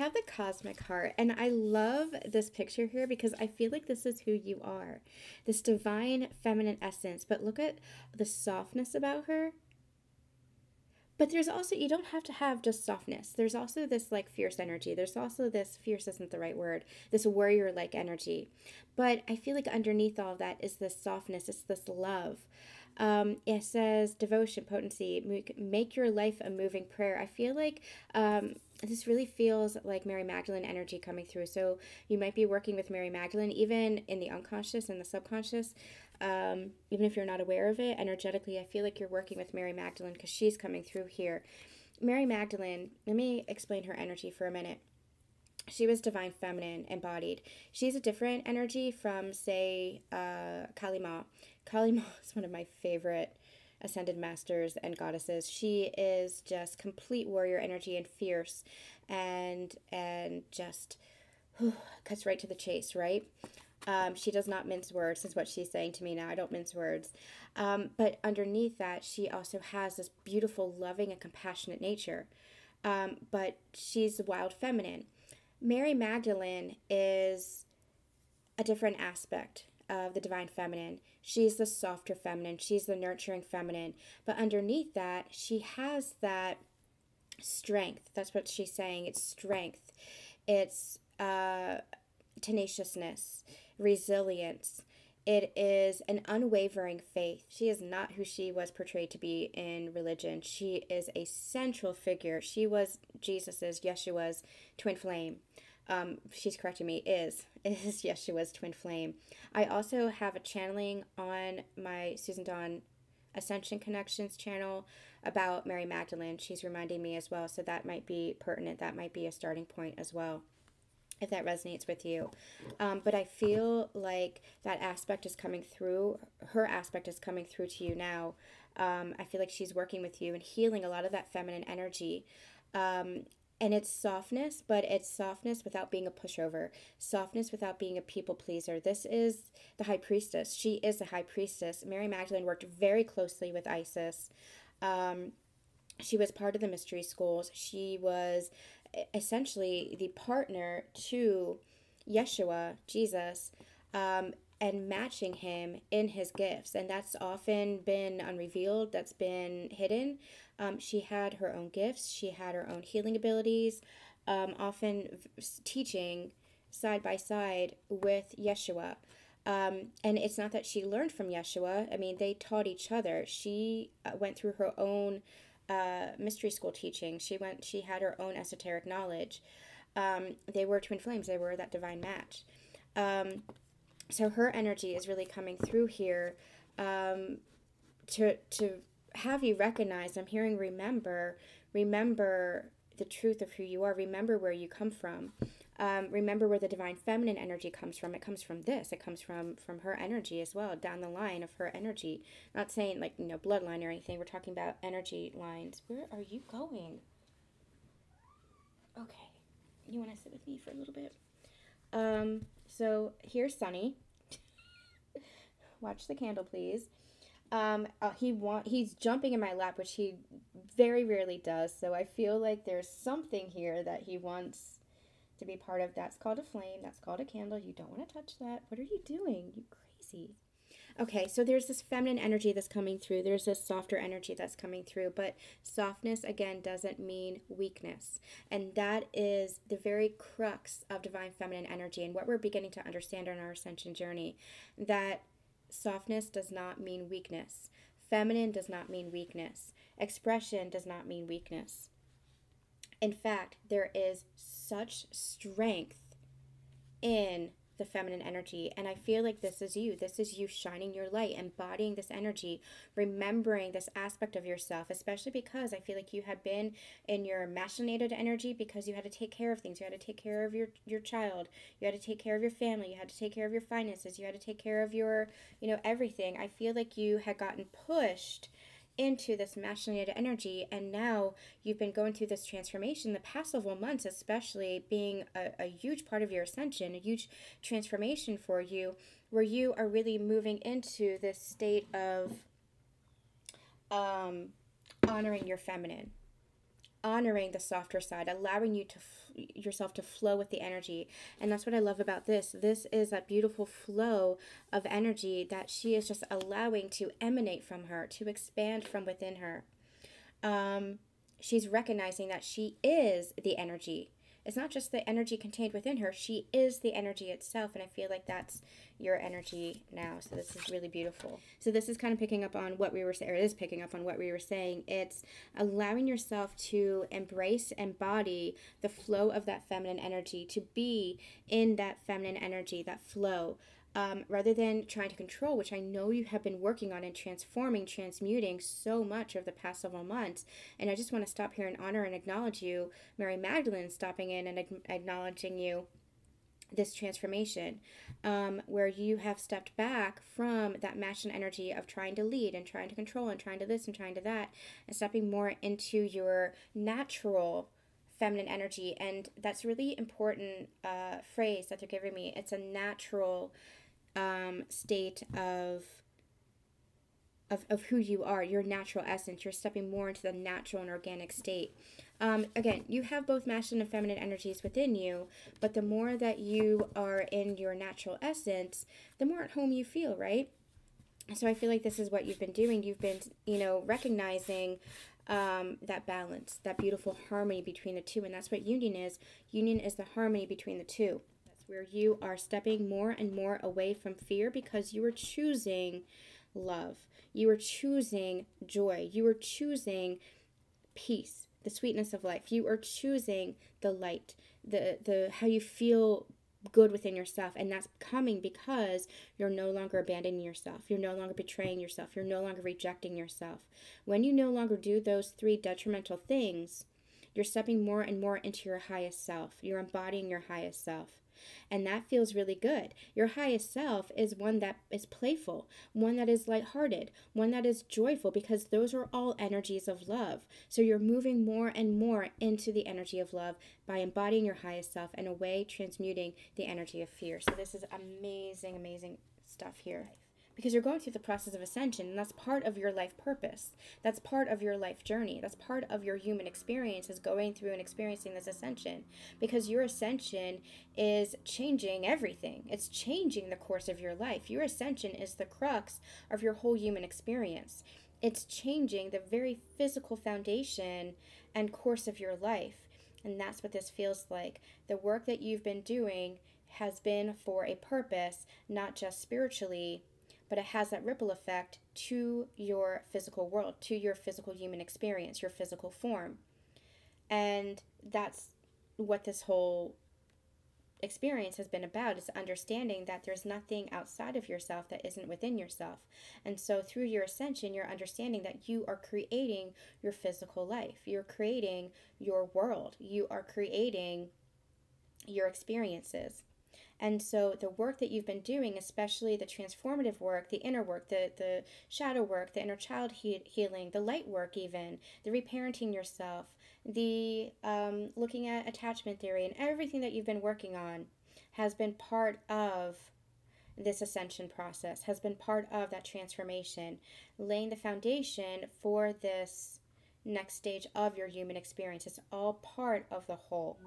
have the cosmic heart, and I love this picture here because I feel like this is who you are. This divine feminine essence, but look at the softness about her. But there's also, you don't have to have just softness. There's also this like fierce energy. There's also this, fierce isn't the right word, this warrior like energy. But I feel like underneath all of that is this softness, it's this love. It says devotion, potency, make your life a moving prayer. I feel like this really feels like Mary Magdalene energy coming through. So you might be working with Mary Magdalene, even in the unconscious and the subconscious. Even if you're not aware of it, energetically, I feel like you're working with Mary Magdalene because she's coming through here. Mary Magdalene, let me explain her energy for a minute. She was divine feminine embodied. She's a different energy from, say, Kali Ma. Kali Ma is one of my favorite ascended masters and goddesses. She is just complete warrior energy and fierce and just cuts right to the chase, right? She does not mince words, is what she's saying to me now. I don't mince words. But underneath that, she also has this beautiful, loving, and compassionate nature. But she's wild feminine. Mary Magdalene is a different aspect of the divine feminine. She's the softer feminine. She's the nurturing feminine. But underneath that, she has that strength. That's what she's saying. It's strength. It's tenaciousness, resilience. It is an unwavering faith. She is not who she was portrayed to be in religion. She is a central figure. She was Jesus's, Yeshua's twin flame. She's correcting me, is Yeshua's twin flame. I also have a channeling on my Susan Dawn Ascension Connections channel about Mary Magdalene. She's reminding me as well, so that might be pertinent. That might be a starting point as well, if that resonates with you. But I feel like that aspect is coming through. Her aspect is coming through to you now. I feel like she's working with you and healing a lot of that feminine energy. And it's softness, but it's softness without being a pushover. Softness without being a people pleaser. This is the high priestess. She is the high priestess. Mary Magdalene worked very closely with Isis. She was part of the mystery schools. She was essentially the partner to Yeshua, Jesus, and matching him in his gifts. And that's often been unrevealed, that's been hidden. She had her own gifts, she had her own healing abilities, often teaching side by side with Yeshua. And it's not that she learned from Yeshua. I mean, they taught each other. She went through her own mystery school teaching. She had her own esoteric knowledge. They were twin flames. They were that divine match. So her energy is really coming through here, to have you recognize. I'm hearing remember the truth of who you are. Remember where you come from. Remember where the divine feminine energy comes from. It comes from this. It comes from her energy as well, down the line of her energy. Not saying like, bloodline or anything. We're talking about energy lines. Where are you going? Okay. You want to sit with me for a little bit? So here's Sunny. Watch the candle, please. He's jumping in my lap, which he very rarely does. So I feel like there's something here that he wants to be part of. That's called a flame. That's called a candle. You don't want to touch that. What are you doing? You crazy. Okay, so there's this feminine energy that's coming through. There's this softer energy that's coming through. But softness, again, doesn't mean weakness. And that is the very crux of divine feminine energy and what we're beginning to understand on our ascension journey. That softness does not mean weakness. Feminine does not mean weakness. Expression does not mean weakness. In fact, there is such strength in the feminine energy, and I feel like this is you. This is you shining your light, embodying this energy, remembering this aspect of yourself, especially because I feel like you had been in your machinated energy because you had to take care of things. You had to take care of your child. You had to take care of your family. You had to take care of your finances. You had to take care of your, everything. I feel like you had gotten pushed into this machinated energy, and now you've been going through this transformation the past several months, especially being a huge part of your ascension, a huge transformation for you, where you are really moving into this state of honoring your feminine, honoring the softer side, allowing you to yourself to flow with the energy. And that's what I love about this. This is a beautiful flow of energy that she is just allowing to emanate from her, to expand from within her. She's recognizing that she is the energy. It's not just the energy contained within her. She is the energy itself. And I feel like that's your energy now. So this is really beautiful. So this is kind of picking up on what we were saying, or is picking up on what we were saying. It's allowing yourself to embrace, embody the flow of that feminine energy, to be in that feminine energy, that flow. Rather than trying to control, which I know you have been working on and transforming, transmuting so much over the past several months. And I just want to stop here and honor and acknowledge you, Mary Magdalene, stopping in and acknowledging you, this transformation, where you have stepped back from that masculine energy of trying to lead and trying to control and trying to this and trying to that, and stepping more into your natural feminine energy. And that's a really important phrase that they're giving me. It's a natural state of who you are, your natural essence. You're stepping more into the natural and organic state. Again, you have both masculine and feminine energies within you, but the more that you are in your natural essence, the more at home you feel, right? So I feel like this is what you've been doing. You've been, recognizing that balance, that beautiful harmony between the two. And that's what union is. Union is the harmony between the two. That's where you are stepping more and more away from fear, because you are choosing love. You are choosing joy. You are choosing peace, the sweetness of life. You are choosing the light, the how you feel good within yourself. And that's coming because you're no longer abandoning yourself. You're no longer betraying yourself. You're no longer rejecting yourself. When you no longer do those three detrimental things, you're stepping more and more into your highest self. You're embodying your highest self. And that feels really good. Your highest self is one that is playful, one that is lighthearted, one that is joyful, because those are all energies of love. So you're moving more and more into the energy of love by embodying your highest self, and away transmuting the energy of fear. So this is amazing, amazing stuff here. Because you're going through the process of ascension, and that's part of your life purpose. That's part of your life journey. That's part of your human experience, is going through and experiencing this ascension. Because your ascension is changing everything. It's changing the course of your life. Your ascension is the crux of your whole human experience. It's changing the very physical foundation and course of your life. And that's what this feels like. The work that you've been doing has been for a purpose, not just spiritually, but it has that ripple effect to your physical world, to your physical human experience, your physical form. And that's what this whole experience has been about, is understanding that there's nothing outside of yourself that isn't within yourself. And so through your ascension, you're understanding that you are creating your physical life. You're creating your world. You are creating your experiences. And so the work that you've been doing, especially the transformative work, the inner work, the shadow work, the inner child healing, the light work even, the reparenting yourself, the looking at attachment theory, and everything that you've been working on has been part of this ascension process, has been part of that transformation, laying the foundation for this next stage of your human experience. It's all part of the whole.